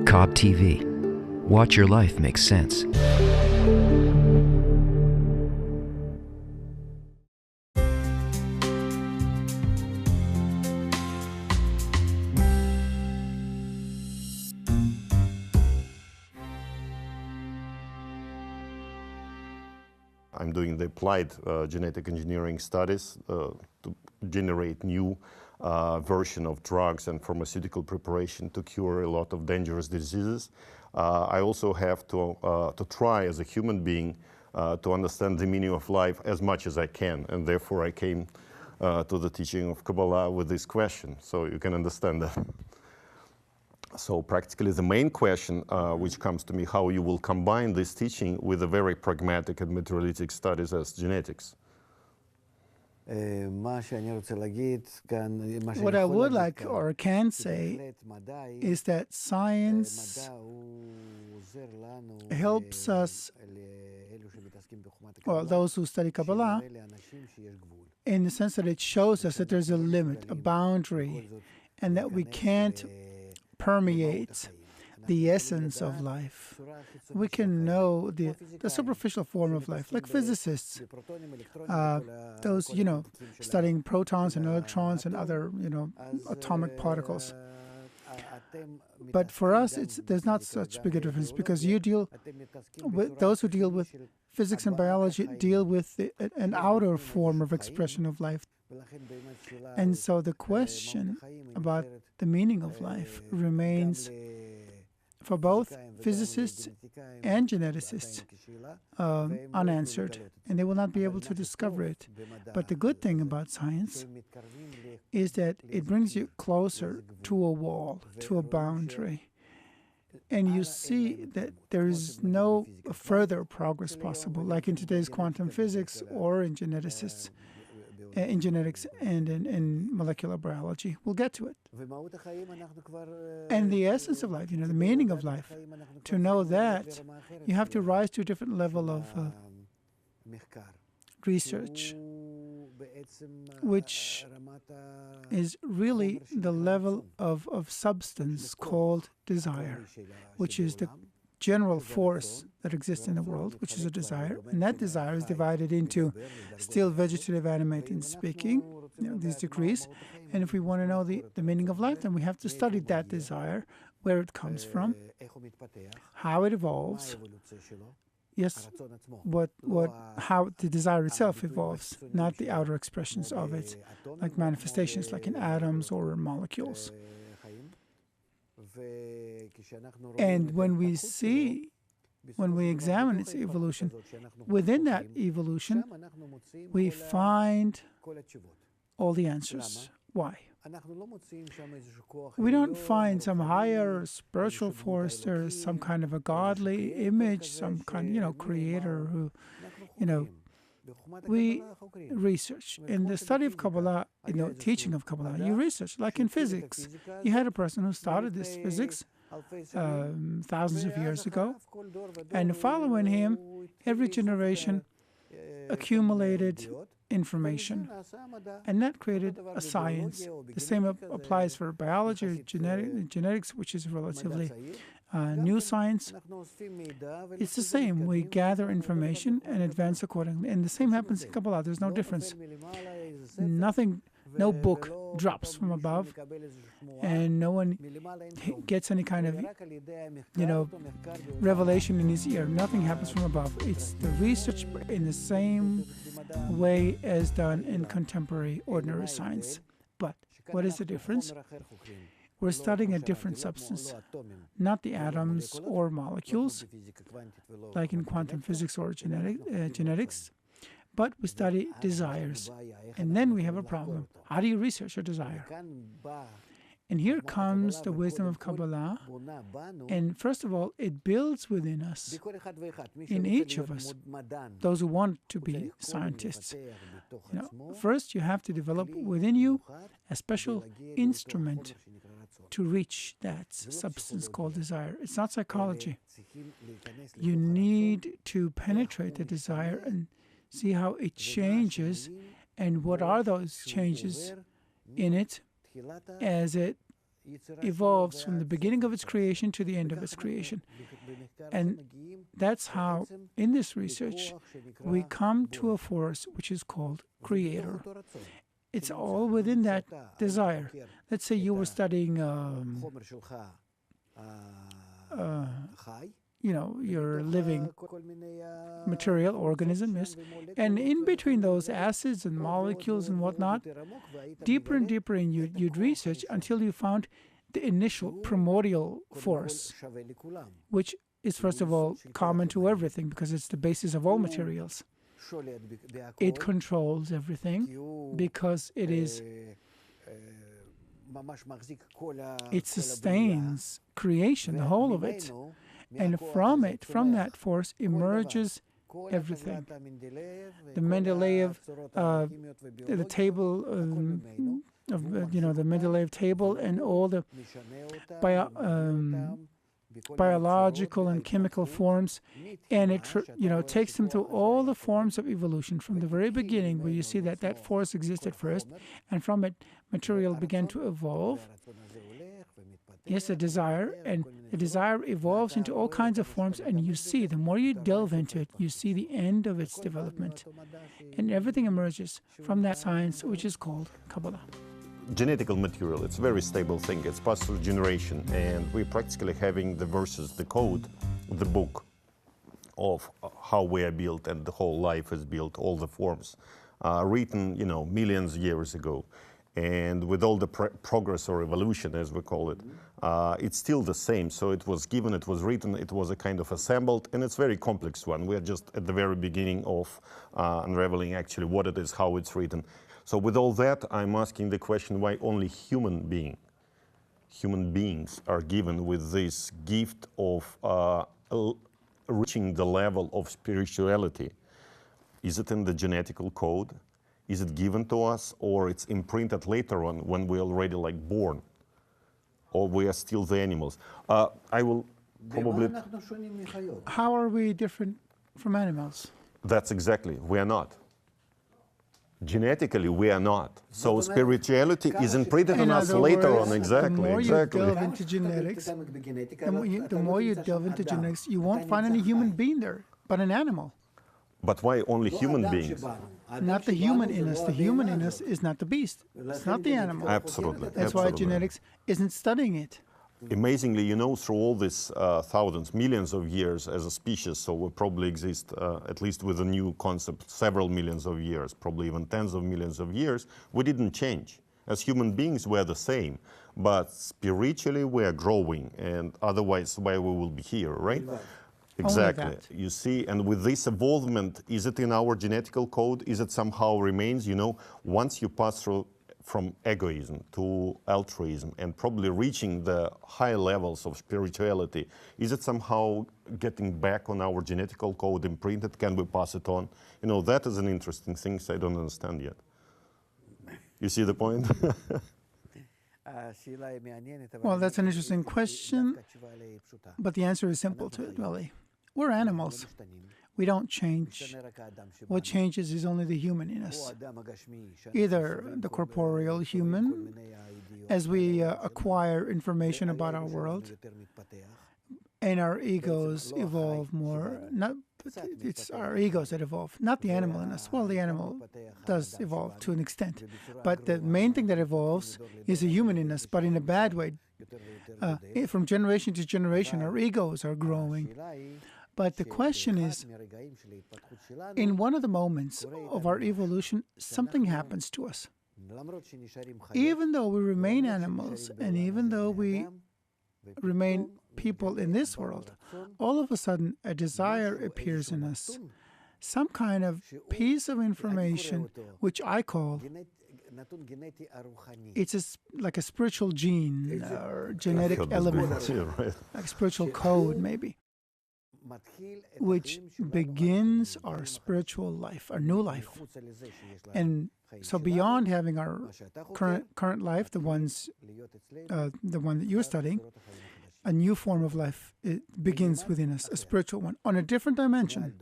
Cobb TV. Watch your life make sense. I'm doing the applied genetic engineering studies to generate new version of drugs and pharmaceutical preparation to cure a lot of dangerous diseases. I also have to try as a human being to understand the meaning of life as much as I can, and therefore I came to the teaching of Kabbalah with this question, so you can understand that. So practically the main question which comes to me, how you will combine this teaching with the very pragmatic and materialistic studies as genetics. What I would like or can say is that science helps us, well, those who study Kabbalah, in the sense that it shows us that there's a limit, a boundary, and that we can't permeate the essence of life. We can know the superficial form of life, like physicists, those, studying protons and electrons and other, atomic particles. But for us, there's not such big a difference, because you deal with, those who deal with physics and biology deal with an outer form of expression of life. And so the question about the meaning of life remains, for both physicists and geneticists, unanswered, and they will not be able to discover it. But the good thing about science is that it brings you closer to a wall, to a boundary, and you see that there is no further progress possible, like in today's quantum physics or in geneticists. In genetics and in molecular biology. We'll get to it. And the essence of life, the meaning of life, to know that, you have to rise to a different level of research, which is really the level of substance called desire, which is the general force that exists in the world, which is a desire, and that desire is divided into still, vegetative, animate, and speaking, these degrees. And if we want to know the meaning of life, then we have to study that desire, where it comes from, how it evolves, yes, how the desire itself evolves, not the outer expressions of it, like manifestations like in atoms or molecules. And when we examine its evolution, within that evolution, we find all the answers. Why? We don't find some higher spiritual force, or some kind of a godly image, some kind, creator who, we research. In the study of Kabbalah, teaching of Kabbalah, you research. Like in physics, you had a person who started this physics thousands of years ago, and following him, every generation accumulated information, and that created a science. The same applies for biology, genetics, which is relatively new science. It's the same. We gather information and advance accordingly. And the same happens in Kabbalah. There's no difference. No book drops from above, and no one gets any kind of, revelation in his ear. Nothing happens from above. It's the research in the same way as done in contemporary ordinary science. But what is the difference? We're studying a different substance, not the atoms or molecules, like in quantum physics or genetics, but we study desires. And then we have a problem. How do you research a desire? And here comes the wisdom of Kabbalah. And first of all, it builds within us, in each of us, those who want to be scientists. First, you have to develop within you a special instrument to reach that substance called desire. It's not psychology. You need to penetrate the desire and see how it changes, and what are those changes in it as it evolves from the beginning of its creation to the end of its creation. And that's how, in this research, we come to a force which is called Creator. It's all within that desire. Let's say you were studying your living material organism, yes, and in between those acids and molecules and whatnot, deeper and deeper in you'd research until you found the initial primordial force, which is first of all common to everything because it's the basis of all materials. It controls everything because it sustains creation, the whole of it. And from that force emerges everything. The Mendeleev, the table of the Mendeleev table, and all the biological and chemical forms, and it takes them through all the forms of evolution from the very beginning, where you see that force existed first, and from it material began to evolve. Yes, a desire, and the desire evolves into all kinds of forms, and you see, the more you delve into it, you see the end of its development. And everything emerges from that science, which is called Kabbalah. Genetical material, it's a very stable thing. It's passed through generation, and we're practically having the verses, the code, the book of how we are built and the whole life is built, all the forms, written, millions of years ago. And with all the progress or evolution, as we call it, it's still the same. So it was given, it was written, it was a kind of assembled, and it's a very complex one. We're just at the very beginning of unraveling actually what it is, how it's written. So with all that, I'm asking the question why only human beings are given with this gift of reaching the level of spirituality. Is it in the genetical code? Is it given to us, or it's imprinted later on when we're already born? Or we are still the animals? I will probably... How are we different from animals? That's exactly, we are not. Genetically, we are not. So spirituality is imprinted on us later on, exactly. The more you delve into genetics, you won't find any human being there, but an animal. But why only human beings? Not the human in us. The human in us is not the beast. It's not the animal. Absolutely. That's why genetics isn't studying it. Amazingly, through all these thousands, millions of years as a species, so we probably exist, at least with a new concept, several millions of years, probably even tens of millions of years, we didn't change. As human beings, we're the same. But spiritually, we are growing, and otherwise, why we will be here, right? Exactly. You see, and with this evolvement, is it in our genetical code? Is it somehow remains? Once you pass through from egoism to altruism and probably reaching the high levels of spirituality, is it somehow getting back on our genetical code imprinted? Can we pass it on? That is an interesting thing I don't understand yet. You see the point? Well, that's an interesting question, but the answer is simple to it, really. We're animals. We don't change. What changes is only the human in us. Either the corporeal human, as we acquire information about our world, and our egos evolve more. It's our egos that evolve, not the animal in us. Well, the animal does evolve to an extent, but the main thing that evolves is the human in us, but in a bad way. From generation to generation, our egos are growing. But the question is, in one of the moments of our evolution, something happens to us. Even though we remain animals, and even though we remain people in this world, all of a sudden a desire appears in us, some kind of piece of information, which I call, it's like a spiritual gene or genetic element, like a spiritual code maybe, which begins our spiritual life, our new life. And so beyond having our current life, the one that you're studying, a new form of life, it begins within us, a spiritual one, on a different dimension.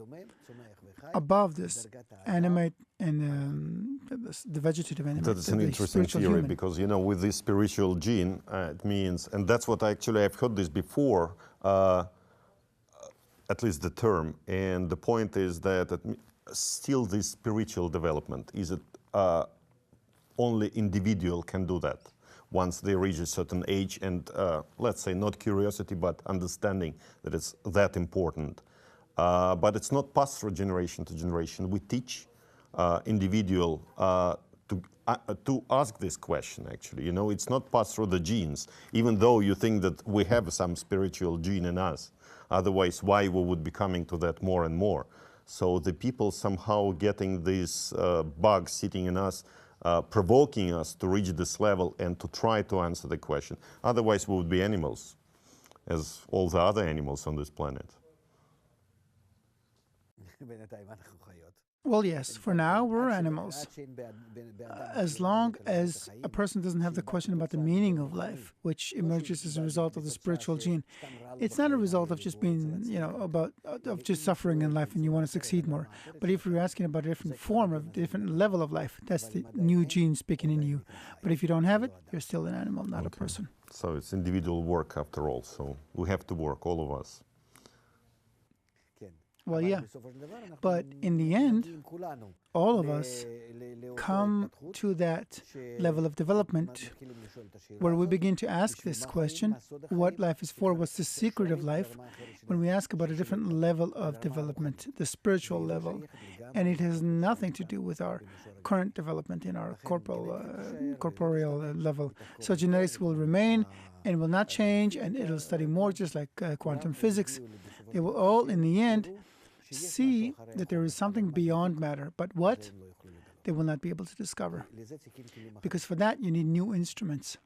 above this animate and the vegetative animate. That's an interesting theory human. because, with this spiritual gene, it means, and that's what I've heard this before, at least the term, and the point is that still this spiritual development, is it only individual can do that once they reach a certain age and, let's say, not curiosity, but understanding that it's that important. But it's not passed through generation to generation. We teach individual to ask this question, actually. It's not passed through the genes, even though you think that we have some spiritual gene in us. Otherwise, why we would be coming to that more and more? So the people somehow getting this bug sitting in us, provoking us to reach this level and to try to answer the question. Otherwise, we would be animals, as all the other animals on this planet. Well, yes, for now, we're animals. As long as a person doesn't have the question about the meaning of life, which emerges as a result of the spiritual gene, it's not a result of just being, of just suffering in life and you want to succeed more. But if you're asking about a different form, a different level of life, that's the new gene speaking in you. But if you don't have it, you're still an animal, not a person. So it's individual work after all. So we have to work, all of us. Well, yeah, but in the end, all of us come to that level of development where we begin to ask this question, what life is for, what's the secret of life, when we ask about a different level of development, the spiritual level, and it has nothing to do with our current development in our corporeal level. So genetics will remain and will not change, and it'll study more, just like quantum physics. They will all, in the end, see that there is something beyond matter, but what? They will not be able to discover. Because for that, you need new instruments.